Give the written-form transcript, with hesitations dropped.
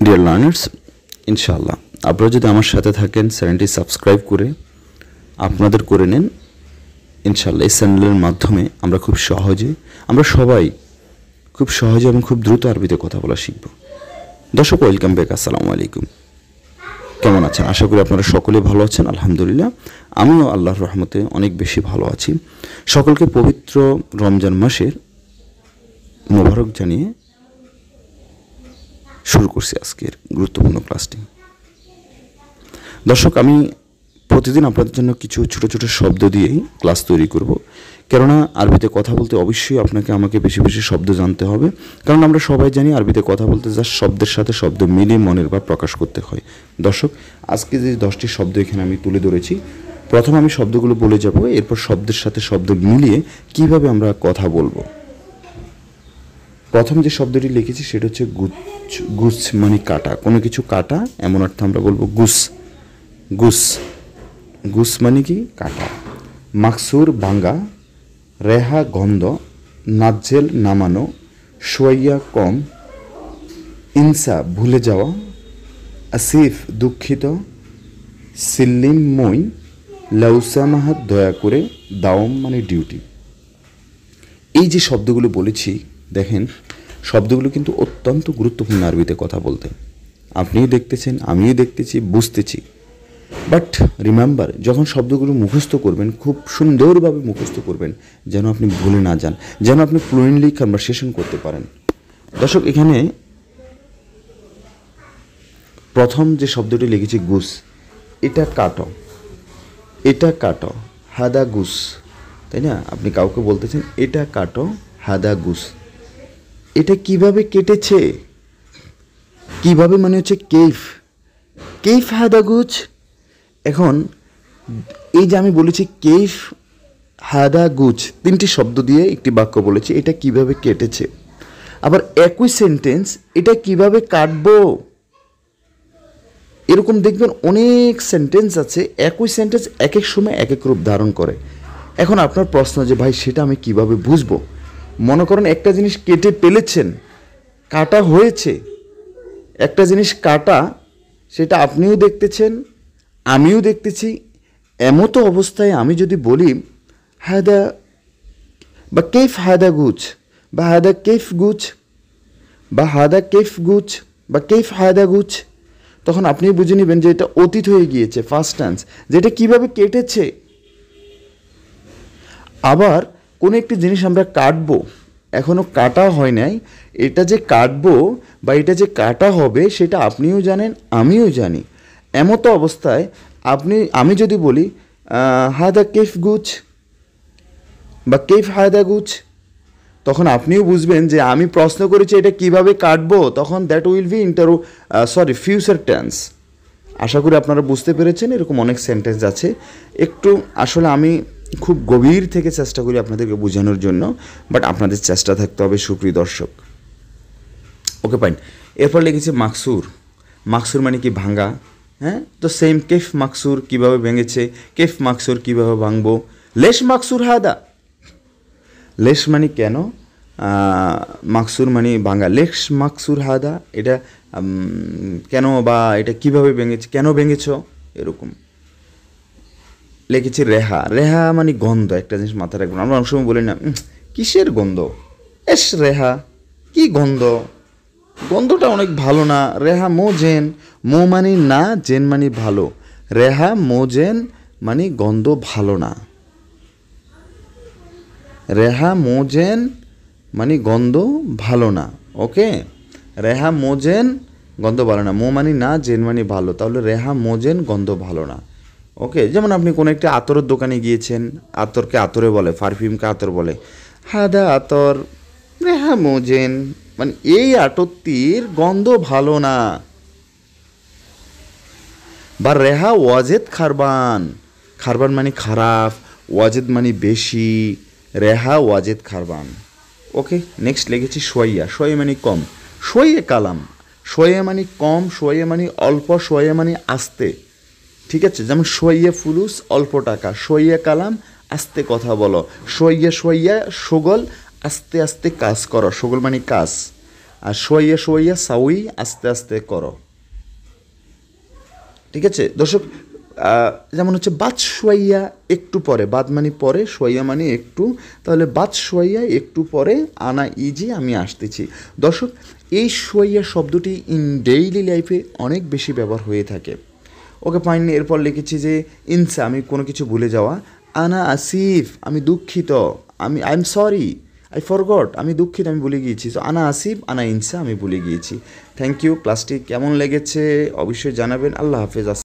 Dear learners, ইনশাআল্লাহ আপনারা যদি আমার সাথে থাকেন, চ্যানেলটি সাবস্ক্রাইব করে আপনাদের করে নেন, ইনশাআল্লাহ এই চ্যানেলের মাধ্যমে আমরা সবাই খুব সহজে এবং খুব দ্রুত আরবিতে কথা বলা শিখব। দর্শক, ওয়েলকাম ব্যাক। আসসালামু আলাইকুম। কেমন আছেন? আশা করি আপনারা সকলে ভালো আছেন। আলহামদুলিল্লাহ, আমিও আল্লাহর রহমতে অনেক বেশি ভালো আছি। সকলকে পবিত্র রমজান মাসের মোবারক জানিয়ে শুরু করছি আজকের গুরুত্বপূর্ণ ক্লাসটি। দর্শক, আমি প্রতিদিন আপনাদের জন্য কিছু ছোট ছোট শব্দ দিয়েই ক্লাস তৈরি করব, কেননা আরবিতে কথা বলতে অবশ্যই আমাকে বেশি বেশি শব্দ জানতে হবে, কারণ আমরা সবাই জানি আরবিতে কথা বলতে যা শব্দের সাথে শব্দ মিলিয়ে মনের ভাব প্রকাশ করতে হয়। দর্শক, আজকে যে 10টি শব্দ এখানে আমি তুলে ধরেছি, প্রথম আমি শব্দগুলো বলে যাব, এরপর শব্দের সাথে শব্দ মিলিয়ে কিভাবে আমরা কথা বলবো। প্রথম যে শব্দটি লিখেছি সেটা হচ্ছে গুছ, মানে কাটা, কোনো কিছু কাটা, এমন অর্থে আমরা বলবো গুছ। গুছ মানে কি? কাটা। মাকসুর ভাঙ্গা, রেহা গন্ধ, নাজ্জেল নামানো, সোয়াইয়া কম, ইনসা ভুলে যাওয়া, আসিফ দুঃখিত, সিল্লিম মই, লাউসামাহাত দয়া করে, দাওম মানে ডিউটি। এই যে শব্দগুলো বলেছি, দেখেন শব্দগুলো কিন্তু অত্যন্ত গুরুত্বপূর্ণ আরবিতে কথা বলতে। আপনিও দেখতেছেন, আমিও দেখতেছি, বুঝতেছি। বাট রিমেম্বার, যখন শব্দগুলো মুখস্থ করবেন, খুব সুন্দরভাবে মুখস্থ করবেন, যেন আপনি ভুলে না যান, যেন আপনি ফ্লুয়েন্টলি কনভারসেশন করতে পারেন। দর্শক, এখানে প্রথম যে শব্দটি লিখেছি গুস, এটা কাটো, হাদা গুস, তাই না? আপনি কাউকে বলতেছেন এটা কাটো, হাদা গুস। এটা কিভাবে কেটেছে, কিভাবে মানে হচ্ছে কেইফ হাদা গুছ। এখন এই যে আমি বলেছি কেইফ হাদা গুছ, 3টি শব্দ দিয়ে একটি বাক্য বলেছি, এটা কিভাবে কেটেছে। আবার একই সেন্টেন্স এটা কিভাবে কাটবো, এরকম দেখবেন অনেক সেন্টেন্স আছে, একই সেন্টেন্স এক এক সময় এক এক রূপ ধারণ করে। এখন আপনার প্রশ্ন যে ভাই সেটা আমি কিভাবে বুঝবো? মনে করেন একটা জিনিস কেটে ফেলেছেন, কাটা হয়েছে, একটা জিনিস কাটা, সেটা আপনিও দেখতেছেন, আমিও দেখতেছি। এমতো অবস্থায় আমি যদি বলি হাদা বা কেফ হাদা গুছ, বা হাদা কেফ গুছ, বা হাদা কেফ গুছ, বা কেফ হাদা গুছ, তখন আপনি বুঝে নেবেন যে এটা অতীত হয়ে গিয়েছে, ফার্স্ট টেন্স, যেটা কিভাবে কেটেছে। আবার কোনো একটি জিনিস আমরা কাটবো, এখনও কাটা হয় নাই, এটা যে কাটবো বা এটা যে কাটা হবে সেটা আপনিও জানেন, আমিও জানি। এমতো অবস্থায় আমি যদি বলি হাদা কেফ গুছ বা কেফ হাদা গুছ, তখন আপনিও বুঝবেন যে আমি প্রশ্ন করেছি এটা কিভাবে কাটবো, তখন that will be future tense. আশা করি আপনারা বুঝতে পেরেছেন। এরকম অনেক সেন্টেন্স আছে, একটু আসলে আমি খুব গভীর থেকে চেষ্টা করি আপনাদেরকে বোঝানোর জন্য, বাট আপনাদের চেষ্টা থাকতে হবে, সুপ্রিয় দর্শক। ওকে, ফাইন। এরপর লিখেছি মাকসুর মানে কি? ভাঙ্গা। হ্যাঁ, তো সেম কেফ মাকসুর কীভাবে ভেঙেছে, কেফ মাকসুর কীভাবে ভাঙবো। লেশ মাকসুর হাদা, লেশ মানে কেন, মাকসুর মানে ভাঙ্গা, লেশ মাকসুর হাদা, এটা কেন বা এটা কিভাবে ভেঙেছে, কেন ভেঙেছ, এরকম। লিখেছি রেহা মানে গন্ধ। একটা জিনিস মাথায় রাখবেন, আমরা অনেক সময় বলি না কিসের গন্ধ, রেহা কি গন্ধ, গন্ধটা অনেক ভালো না। রেহা মোজেন, মো মানে না, জেন মানে ভালো। রেহা মোজেন মানে গন্ধ ভালো না। রেহা মোজেন মানে গন্ধ ভালো না। ওকে, রেহা মোজেন গন্ধ ভালো না, মো মানে না, জেন মানে ভালো, তাহলে রেহা মোজেন গন্ধ ভালো না। ওকে, যেমন আপনি কোনো একটি আতরের দোকানে গিয়েছেন, আতরকে আতরে বলে, পারফিউমকে আতর বলে, হাদা আতর রেহা মোজেন, মানে এই আতরটির গন্ধ ভালো না। বা রেহা ওয়াজেদ খারবান মানে খারাপ, ওয়াজেদ মানে বেশি, রেহা ওয়াজেদ খারবান। ওকে, নেক্সট লিখেছি সোয়া মানে কম, সোয়ে কালাম, সোয়ে মানে কম, সোয়ে মানে অল্প, সোয়ে মানে আস্তে। ঠিক আছে, যেমন সোয়া ফুলুস অল্প টাকা, সোয়া কালাম আস্তে কথা বলো, সোয়া সোগল আস্তে আস্তে কাজ করো, সোগল মানে কাজ, আর শোয়াইয়া শোয়াইয়া সাউই আস্তে আস্তে করো। ঠিক আছে দর্শক, যেমন হচ্ছে বাদ শোয়াইয়া একটু পরে, বাদ মানে পরে, শোয়াইয়া মানে একটু, তাহলে বাদ শোয়াইয়া একটু পরে আনা ইজি আমি আসতেছি। দর্শক, এই শোয়াইয়া শব্দটি ইন ডেইলি লাইফে অনেক বেশি ব্যবহার হয়ে থাকে। ওকে ফাইন, এরপর লিখেছি যে ইনসা আমি কোনো কিছু ভুলে যাওয়া, আনা আসিফ আমি দুঃখিত, I am sorry, I forgot আমি দুঃখিত, আমি ভুলে গিয়েছি। সো আনা আসিফ, আনা ইনসা আমি ভুলে গিয়েছি। Thank you. ক্লাসটি কেমন লেগেছে অবশ্যই জানাবেন। আল্লাহ হাফেজ।